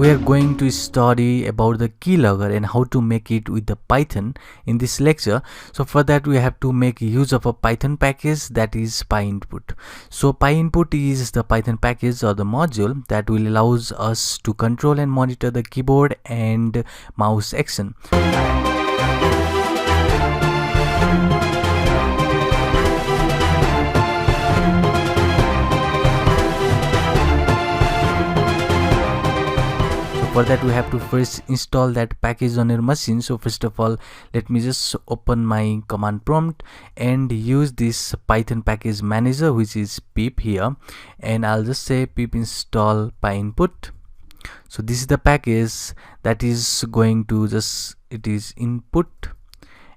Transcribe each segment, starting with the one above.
we are going to study about the keylogger and how to make it with the Python in this lecture. So for that we have to make use of a Python package, that is PyInput. So PyInput is the Python package or the module that will allows us to control and monitor the keyboard and mouse action. For that we have to first install that package on your machine. So first of all, let me just open my command prompt and use this Python package manager, which is pip here, and I'll just say pip install PyInput. So this is the package that is going to it is input,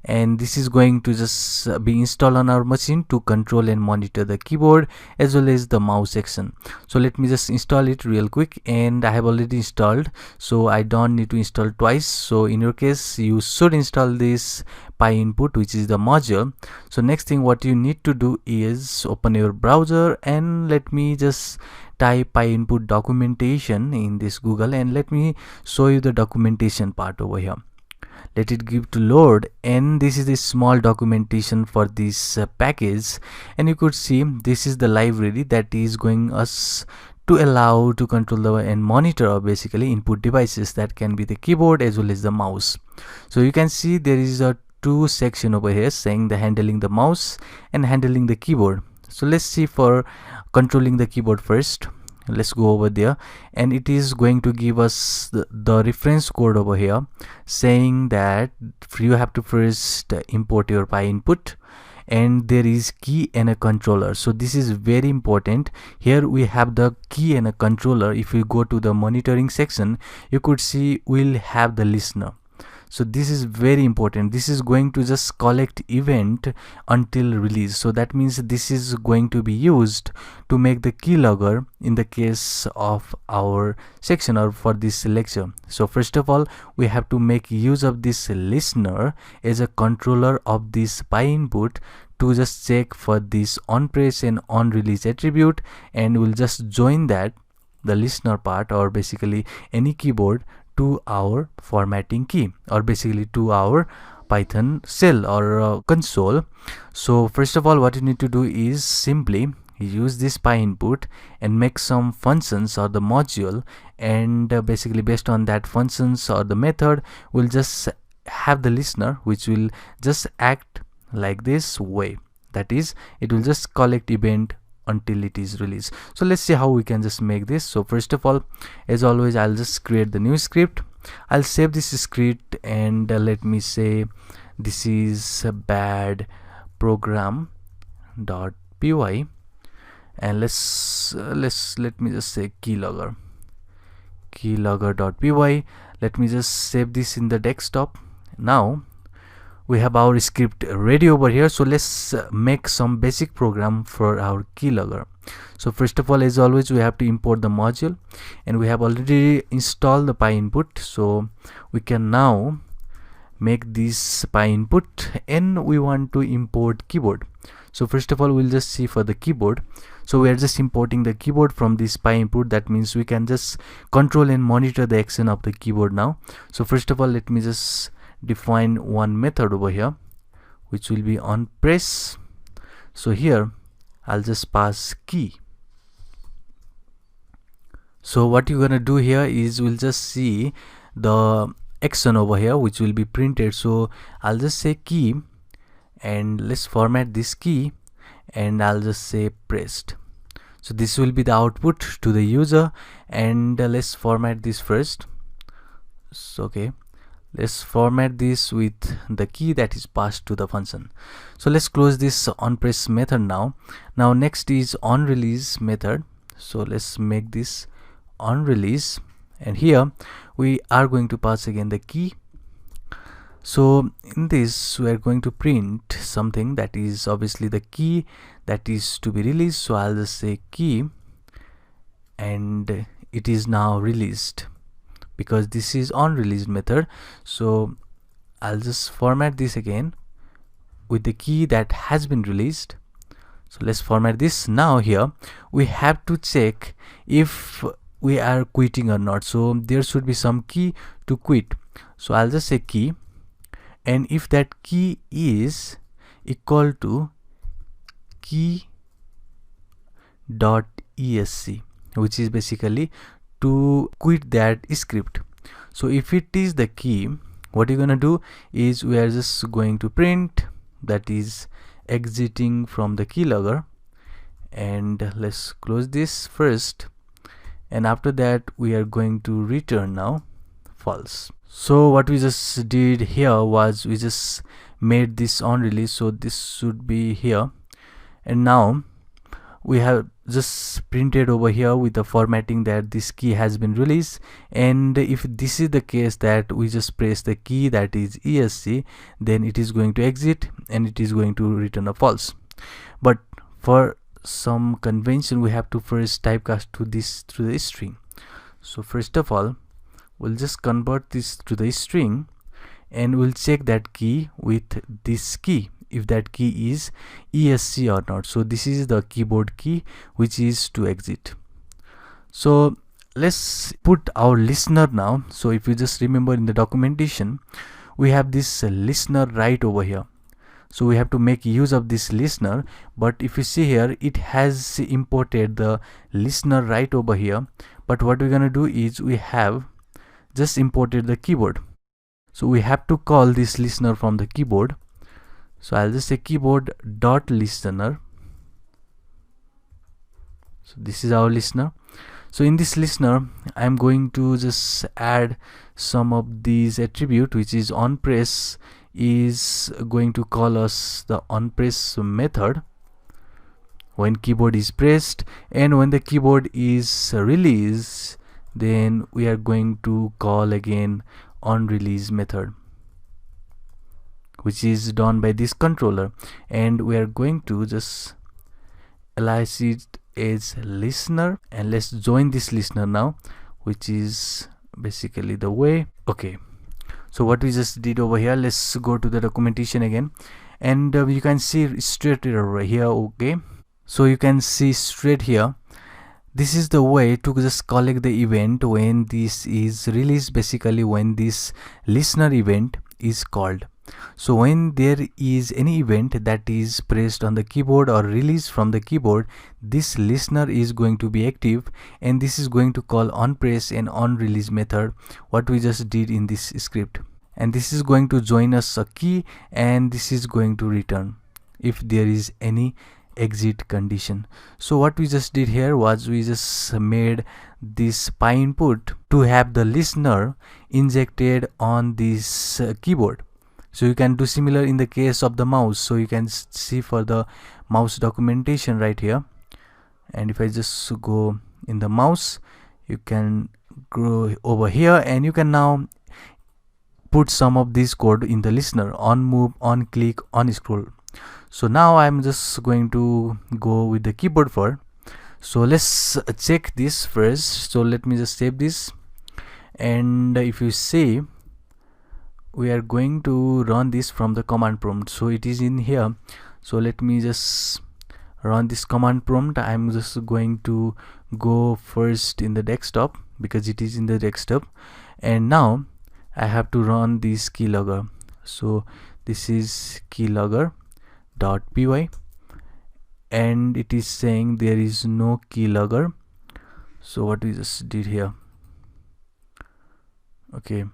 and this is going to just be installed on our machine to control and monitor the keyboard as well as the mouse action. So let me just install it real quick, and I have already installed, so I don't need to install twice. So in your case you should install this PyInput, which is the module. So next thing what you need to do is open your browser, and let me just type PyInput documentation in this Google, and let me show you the documentation part over here. Let it give to load, and this is the small documentation for this package, and you could see this is the library that is going us to allow to control the and monitor basically input devices that can be the keyboard as well as the mouse. So you can see there is a two section over here saying the handling the mouse and handling the keyboard. So let's see for controlling the keyboard first. Let's go over there, and it is going to give us the reference code over here saying that you have to first import your PyInput, and there is key and a controller. So this is very important. Here we have the key and a controller. If you go to the monitoring section, you could see we'll have the listener. So this is very important. This is going to just collect event until release. So that means this is going to be used to make the keylogger in the case of our section or for this lecture. So first of all, we have to make use of this listener as a controller of this PyInput to just check for this on press and on release attribute, and we'll just join that the listener part or basically any keyboard to our formatting key or basically to our Python shell or console. So first of all, what you need to do is simply use this PyInput and make some functions or the module, and basically based on that functions or the method we'll just have the listener which will just act like this way, that is it will just collect event until it is released. So let's see how we can just make this. So first of all, as always, I'll just create the new script. I'll save this script, and let me say this is a bad program.py, and let me just say keylogger.py. Let me just save this in the desktop. Now we have our script ready over here. So let's make some basic program for our keylogger. So first of all, as always, we have to import the module, and we have already installed the PyInput. So we can now make this PyInput, and we want to import keyboard. So first of all, we'll just see for the keyboard. So we are just importing the keyboard from this PyInput. That means we can just control and monitor the action of the keyboard now. So first of all, let me just define one method over here which will be on press. So here I'll just pass key. So what you're gonna do here is we'll just see the action over here which will be printed. So I'll just say key, and let's format this key, and I'll just say pressed. So this will be the output to the user, and let's format this first. So okay, let's format this with the key that is passed to the function. So let's close this on press method now. Now next is on release method. So let's make this on release, and here we are going to pass again the key. So in this we are going to print something that is obviously the key that is to be released. So I'll just say key, and it is now released because this is on release method. So I'll just format this again with the key that has been released. So let's format this. Now here we have to check if we are quitting or not. So there should be some key to quit. So I'll just say key, and if that key is equal to key.esc, which is basically to quit that script. So if it is the key, what you're gonna do is we are just going to print that is exiting from the keylogger, and let's close this first, and after that we are going to return now false. So what we just did here was we just made this on release, so this should be here, and now we have just printed over here with the formatting that this key has been released. And if this is the case that we just press the key that is ESC, then it is going to exit and it is going to return a false. But for some convention, we have to first typecast to this through the string. So first of all, we'll just convert this to the string, and we'll check that key with this key, if that key is ESC or not. So this is the keyboard key, which is to exit. So let's put our listener now. So if you just remember in the documentation, we have this listener right over here. So we have to make use of this listener, but if you see here, it has imported the listener right over here. But what we're gonna do is we have just imported the keyboard. So we have to call this listener from the keyboard. So I'll just say keyboard.listener. So this is our listener. So in this listener, I'm going to just add some of these attribute, which is onPress is going to call us the onPress method when keyboard is pressed, and when the keyboard is released, then we are going to call again onRelease method, which is done by this controller, and we are going to just alias it as listener, and let's join this listener now, which is basically the way. Okay, so what we just did over here, let's go to the documentation again, and you can see straight over here. Okay, so you can see straight here, this is the way to just collect the event when this is released, basically when this listener event is called. So when there is any event that is pressed on the keyboard or released from the keyboard, this listener is going to be active, and this is going to call onPress and onRelease method, what we just did in this script. And this is going to join us a key, and this is going to return if there is any exit condition. So what we just did here was we just made this py input to have the listener injected on this keyboard. So you can do similar in the case of the mouse. So you can see for the mouse documentation right here, and if I just go in the mouse, you can go over here, and you can now put some of this code in the listener: on move, on click, on scroll. So now I'm just going to go with the keyboard for. So let's check this first. So let me just save this, and if you see, we are going to run this from the command prompt. So it is in here. So let me just run this command prompt. I'm just going to go first in the desktop because it is in the desktop, and now I have to run this keylogger. So this is keylogger.py, and it is saying there is no keylogger. So what we just did here, okay,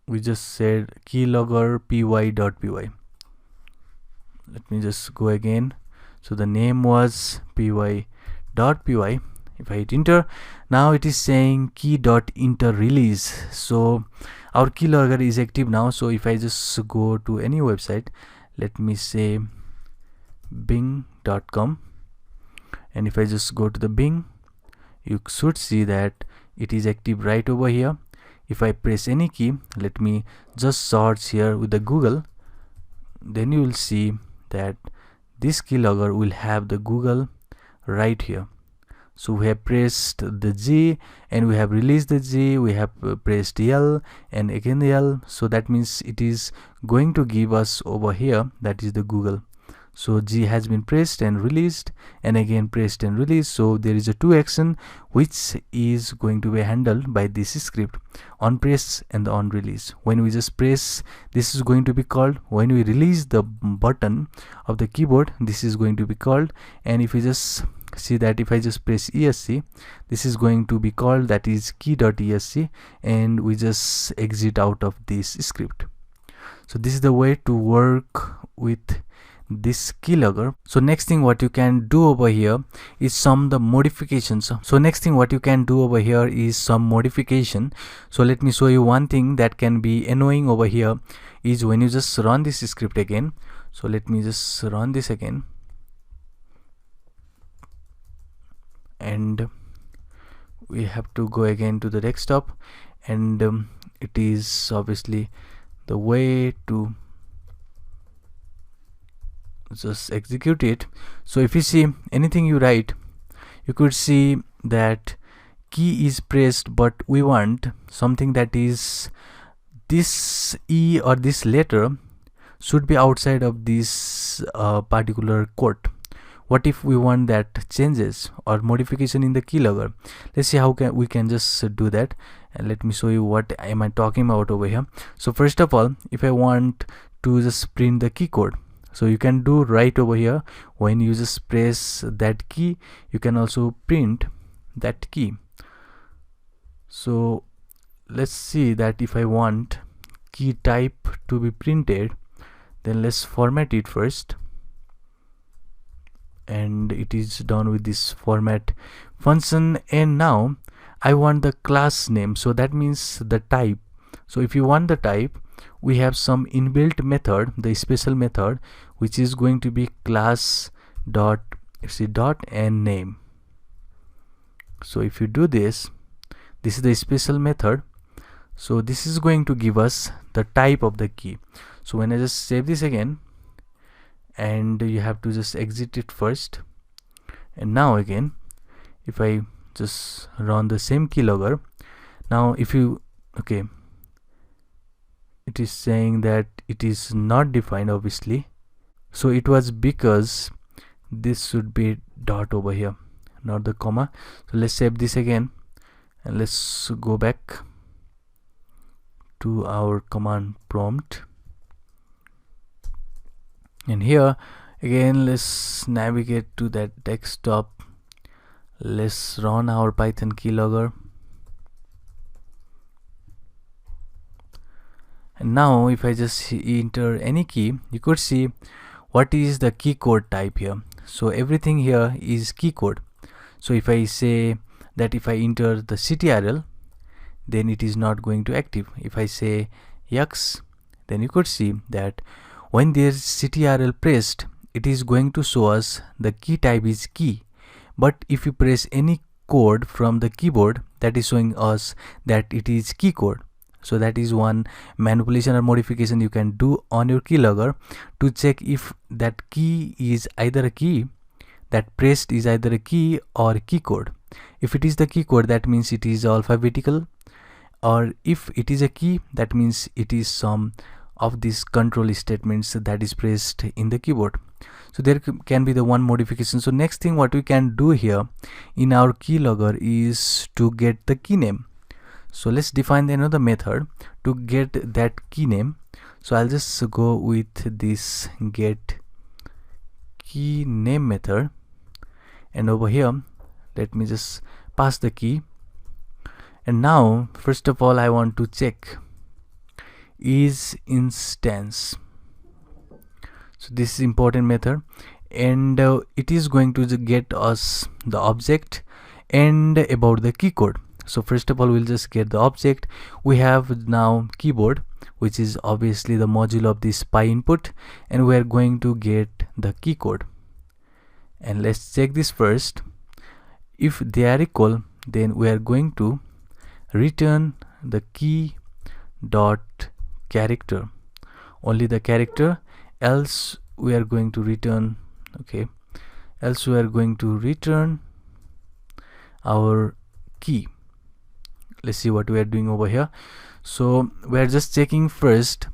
we just said keylogger py.py. Let me just go again. So the name was py.py. If I hit enter, now it is saying key.interRelease. So our keylogger is active now. So if I just go to any website, let me say bing.com, and if I just go to the Bing, you should see that it is active right over here. If I press any key, let me just search here with the Google, then you will see that this keylogger will have the Google right here. So we have pressed the G, and we have released the G, we have pressed L and again L. So that means it is going to give us over here, that is the Google. So G has been pressed and released, and again pressed and released. So there is a 2 action which is going to be handled by this script, on press and the on release. When we just press, this is going to be called. When we release the button of the keyboard, this is going to be called. And if we just see that if I just press ESC, this is going to be called, that is key.esc, and we just exit out of this script. So this is the way to work with this keylogger. So next thing what you can do over here is some modification. So let me show you one thing that can be annoying over here is when you just run this script again. So let me just run this again, and we have to go again to the desktop, and it is obviously the way to just execute it. So if you see anything you write, you could see that key is pressed, but we want something that is this E or this letter should be outside of this particular quote. What if we want that changes or modification in the keylogger? Let's see how we can just do that, and let me show you what am I talking about over here. So first of all, if I want to just print the key code, so you can do right over here. When you just press that key, you can also print that key. So let's see that if I want key type to be printed, then let's format it first, and it is done with this format function. And now I want the class name, so that means the type. So if you want the type, we have some inbuilt method, the special method, which is going to be class dot and name. So if you do this, this is the special method. So this is going to give us the type of the key. So when I just save this again, and you have to just exit it first, and now again if I just run the same keylogger, now if you it is saying that it is not defined, obviously. So it was because this should be dot over here, not the comma. So let's save this again, and let's go back to our command prompt, and here again let's navigate to that desktop. Let's run our Python keylogger, and now if I just enter any key, you could see what is the key code type here. So everything here is key code. So if I say that if I enter the CTRL, then it is not going to active. If I say X, then you could see that when there is CTRL pressed, it is going to show us the key type is key. But if you press any code from the keyboard, that is showing us that it is key code. So that is one manipulation or modification you can do on your keylogger to check if that key is either a key, that pressed is either a key or key code. If it is the key code, that means it is alphabetical, or if it is a key, that means it is some of these control statements that is pressed in the keyboard. So there can be the one modification. So next thing what we can do here in our keylogger is to get the key name. So let's define another method to get that key name. So I'll just go with this get key name method, and over here let me just pass the key. And now first of all I want to check is instance. So this is important method, and it is going to get us the object and about the key code. So first of all we'll just get the object. We have now keyboard, which is obviously the module of this py input, and we are going to get the key code. And let's check this first. If they are equal, then we are going to return the key dot character, only the character, else we are going to return our key. Let's see what we are doing over here. So we are just checking first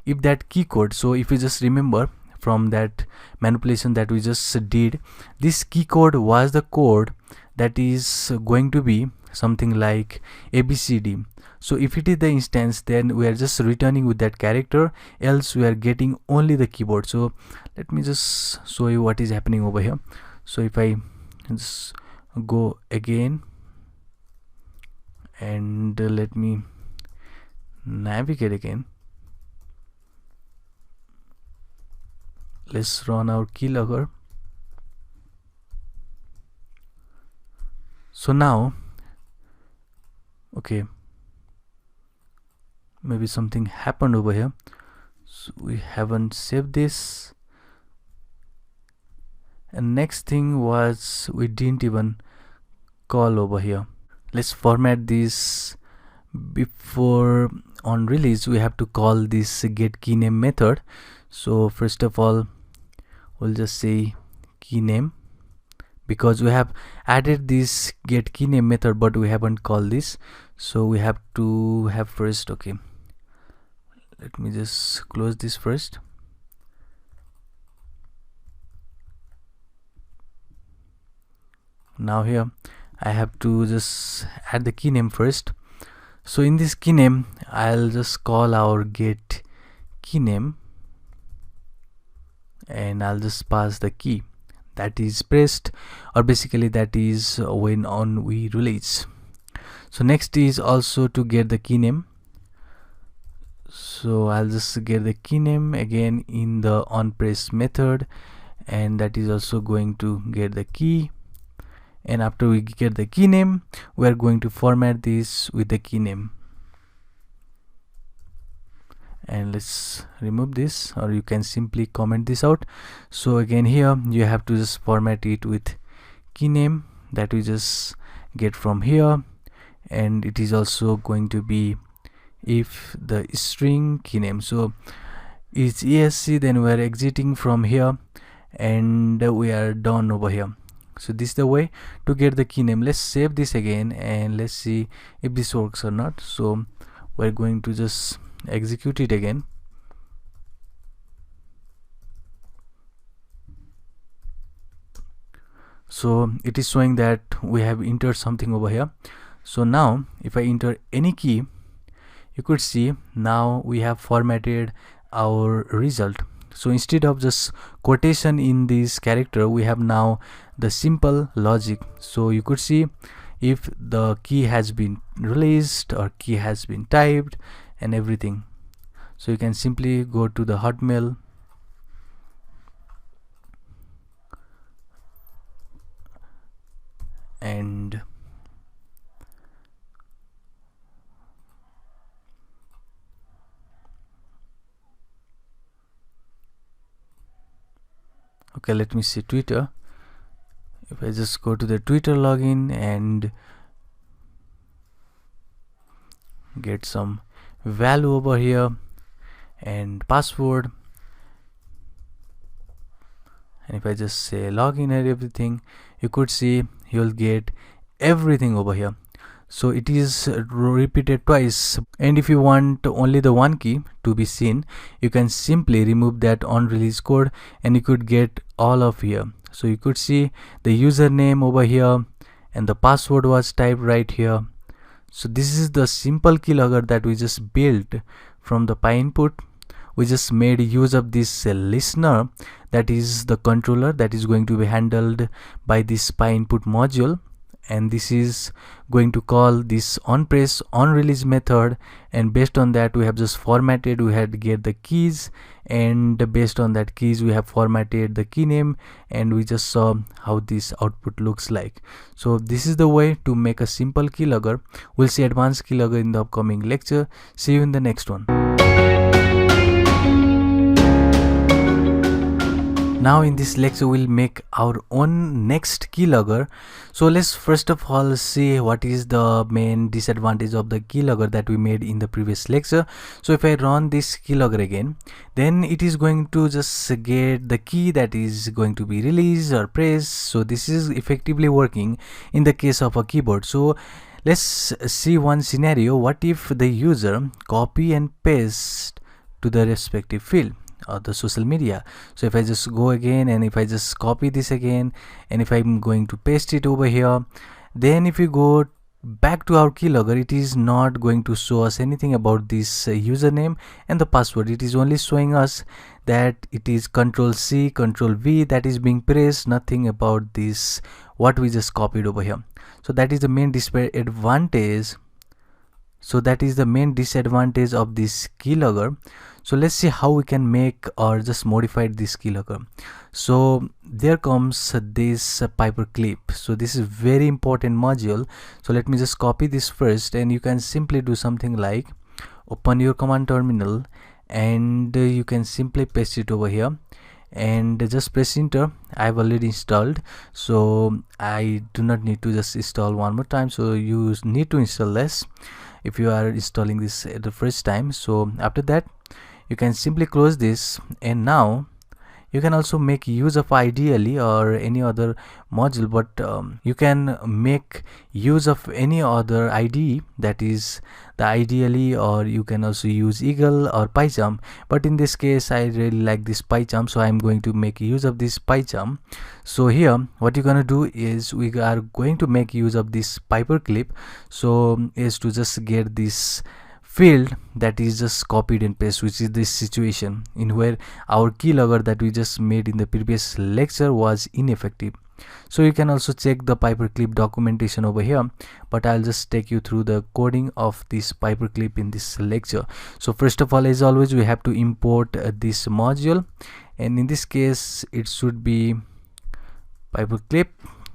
if that key code. So if you just remember from that manipulation that we just did. This key code was the code that is going to be something like ABCD. So if it is the instance, then we are just returning with that character, else we are getting only the keyboard. So let me just show you what is happening over here. So if I just go again and let me navigate again, let's run our keylogger. So now, okay, maybe something happened over here, so we haven't saved this. And next thing was we didn't even call over here. Let's format this. Before on release we have to call this get key name method. So first of all we'll just say key name, because we have added this get key name method but we haven't called this, so we have to have first. Okay, let me just close this first. Now here I have to just add the key name first. So in this key name I'll just call our get key name and I'll just pass the key that is pressed, or basically that is when on we release. So next is also to get the key name. So I'll just get the key name again in the on press method, and that is also going to get the key. And after we get the key name, we are going to format this with the key name. And let's remove this, or you can simply comment this out. So again here you have to just format it with key name that we just get from here, and it is also going to be if the string key name. So it's ESC, then we are exiting from here and we are done over here. So this is the way to get the key name. Let's save this again and let's see if this works or not. So we're going to just execute it again. So it is showing that we have entered something over here. So now if I enter any key, you could see now we have formatted our result. So instead of just quotation in this character, we have now the simple logic. So you could see if the key has been released or key has been typed and everything. So you can simply go to the Hotmail and okay, let me see Twitter. If I just go to the Twitter login and get some value over here and password, and if I just say login and everything, you could see you'll get everything over here. So it is repeated twice, and if you want only the one key to be seen, you can simply remove that on release code and you could get all of here. So you could see the username over here and the password was typed right here. So this is the simple keylogger that we just built from the PyInput. We just made use of this listener, that is the controller that is going to be handled by this PyInput module, and this is going to call this on press on release method, and based on that we have just formatted, we had to get the keys, and based on that keys we have formatted the key name, and we just saw how this output looks like. So this is the way to make a simple keylogger. We'll see advanced keylogger in the upcoming lecture. See you in the next one. Now in this lecture we'll make our own next keylogger. So let's first of all see what is the main disadvantage of the keylogger that we made in the previous lecture. So if I run this keylogger again, then it is going to just get the key that is going to be released or pressed. So this is effectively working in the case of a keyboard. So let's see one scenario. What if the user copy and paste to the respective field? the social media. So if I just go again, and if I just copy this again, and if I'm going to paste it over here, then if you go back to our keylogger, it is not going to show us anything about this username and the password. It is only showing us that it is Control C, Control V that is being pressed, nothing about this what we just copied over here. So that is the main disadvantage. So that is the main disadvantage of this keylogger. So let's see how we can make or just modify this keylogger. So there comes this Piper clip. So this is very important module. So let me just copy this first, and you can simply do something like open your command terminal, and you can simply paste it over here and just press enter. I've already installed, so I do not need to just install one more time. So you need to install less if you are installing this at the first time. So after that, you can simply close this, and now you can also make use of ideally or any other module, but you can make use of any other IDE, that is the ideally, or you can also use Eagle or PyCharm. But in this case, I really like this PyCharm, so I'm going to make use of this PyCharm. So here what you're gonna do is we are going to make use of this Piper clip, so is to just get this field that is just copied and paste, which is this situation in where our keylogger that we just made in the previous lecture was ineffective. So you can also check the Piper clip documentation over here, but I'll just take you through the coding of this Piper clip in this lecture. So first of all, as always, we have to import this module, and in this case it should be Piper clip.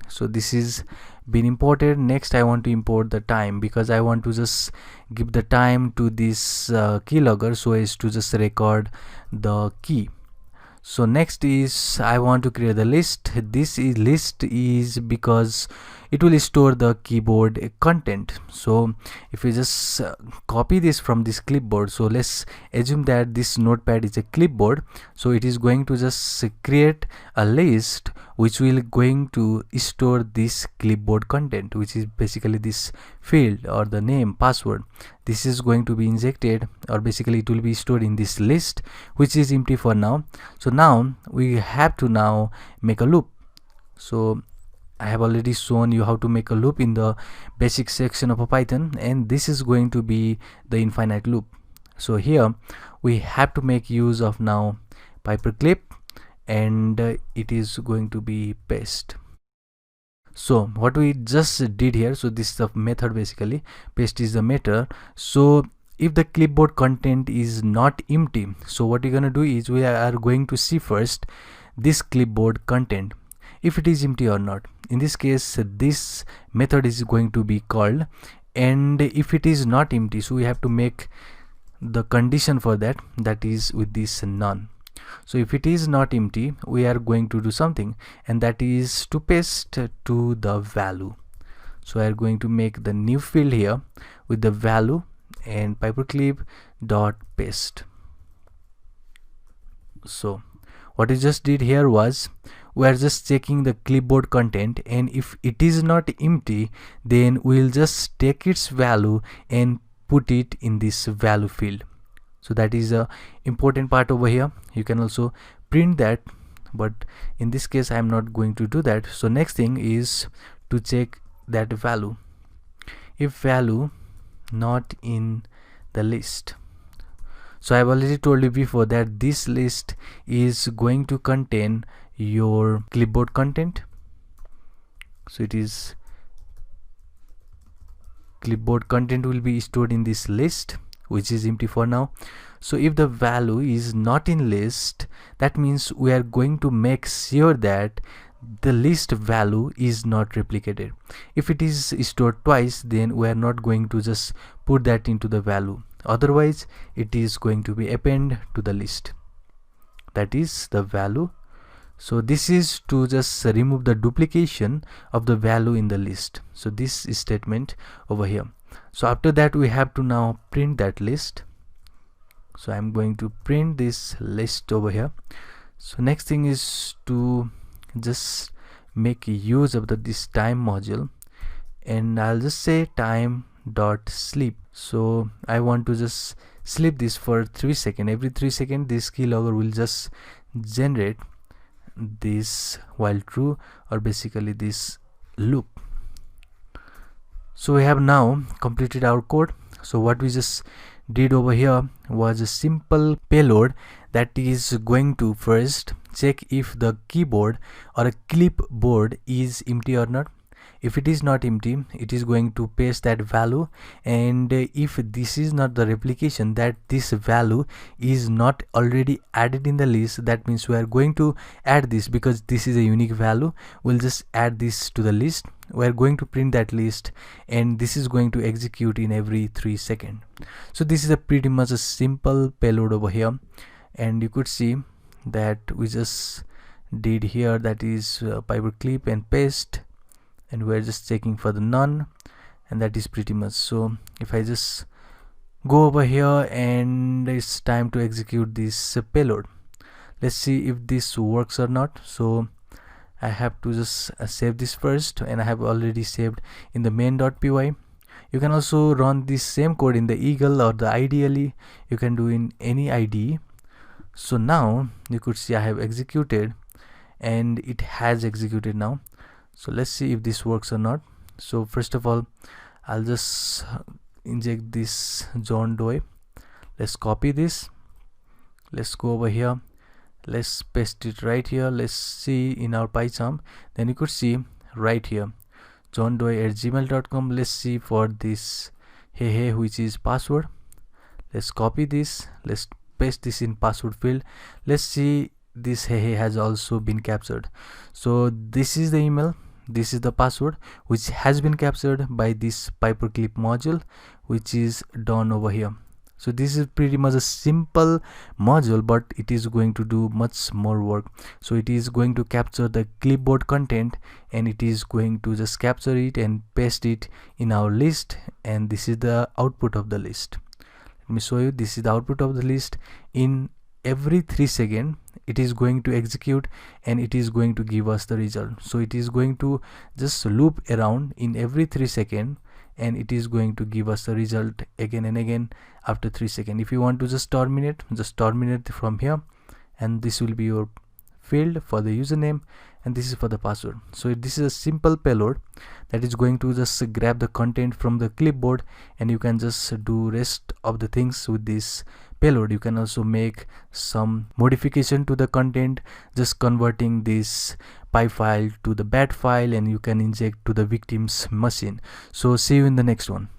So this is been imported. Next I want to import the time, because I want to just give the time to this keylogger so as to just record the key. So next is I want to create the list. This is list is because it will store the keyboard content. So if you just copy this from this clipboard, so let's assume that this notepad is a clipboard, so it is going to just create a list which will going to store this clipboard content, which is basically this field or the name, password. This is going to be injected, or basically it will be stored in this list, which is empty for now. So now we have to now make a loop. So I have already shown you how to make a loop in the basic section of a Python, and this is going to be the infinite loop. So here we have to make use of now Piper clip, and it is going to be paste. So what we just did here, so this is the method, basically paste is the method. So if the clipboard content is not empty, so what we're gonna do is we are going to see first this clipboard content if it is empty or not. In this case, this method is going to be called, and if it is not empty, so we have to make the condition for that, that is with this none. So if it is not empty, we are going to do something, and that is to paste to the value. So we are going to make the new field here with the value and paperclip dot paste. So what we just did here was we are just checking the clipboard content, and if it is not empty, then we'll just take its value and put it in this value field. So that is a important part over here. You can also print that, but in this case I am not going to do that. So next thing is to check that value. If value not in the list, so I have already told you before that this list is going to contain your clipboard content. So it is clipboard content will be stored in this list, which is empty for now. So if the value is not in list, that means we are going to make sure that the list value is not replicated. If it is stored twice, then we are not going to just put that into the value, otherwise it is going to be append to the list, that is the value. So this is to just remove the duplication of the value in the list. So this is statement over here. So after that we have to now print that list. So I'm going to print this list over here. So next thing is to just make use of this time module, and I'll just say time dot sleep. So I want to just sleep this for 3 seconds. Every 3 seconds this keylogger will just generate this while true, or basically this loop. So we have now completed our code. So what we just did over here was a simple payload that is going to first check if the keyboard or a clipboard is empty or not. If it is not empty, it is going to paste that value, and if this is not the replication, that this value is not already added in the list, that means we are going to add this because this is a unique value. We'll just add this to the list. We are going to print that list, and this is going to execute in every 3 seconds. So this is a pretty much a simple payload over here, and you could see that we just did here, that is piper clip and paste, and we're just checking for the none, and that is pretty much. So if I just go over here and it's time to execute this payload, let's see if this works or not. So I have to just save this first, and I have already saved in the main.py. You can also run this same code in the Eagle or the IDLE. You can do in any IDE. So now you could see I have executed, and it has executed now. So let's see if this works or not. So first of all, I'll just inject this John Doe. Let's copy this. Let's go over here. Let's paste it right here. Let's see in our PyCharm. Then you could see right here, johndoe@gmail.com. Let's see for this hey, which is password. Let's copy this. Let's paste this in password field. Let's see this hey has also been captured. So this is the email, this is the password which has been captured by this paperclip module, which is done over here. So this is pretty much a simple module, but it is going to do much more work. So it is going to capture the clipboard content, and it is going to just capture it and paste it in our list, and this is the output of the list. Let me show you. This is the output of the list. In every 3 seconds it is going to execute, and it is going to give us the result. So it is going to just loop around in every 3 seconds, and it is going to give us the result again and again after 3 seconds. If you want to just terminate from here, and this will be your field for the username, and this is for the password. So this is a simple payload that is going to just grab the content from the clipboard, and you can just do rest of the things with this payload. You can also make some modification to the content, just converting this py file to the bat file, and you can inject to the victim's machine. So see you in the next one.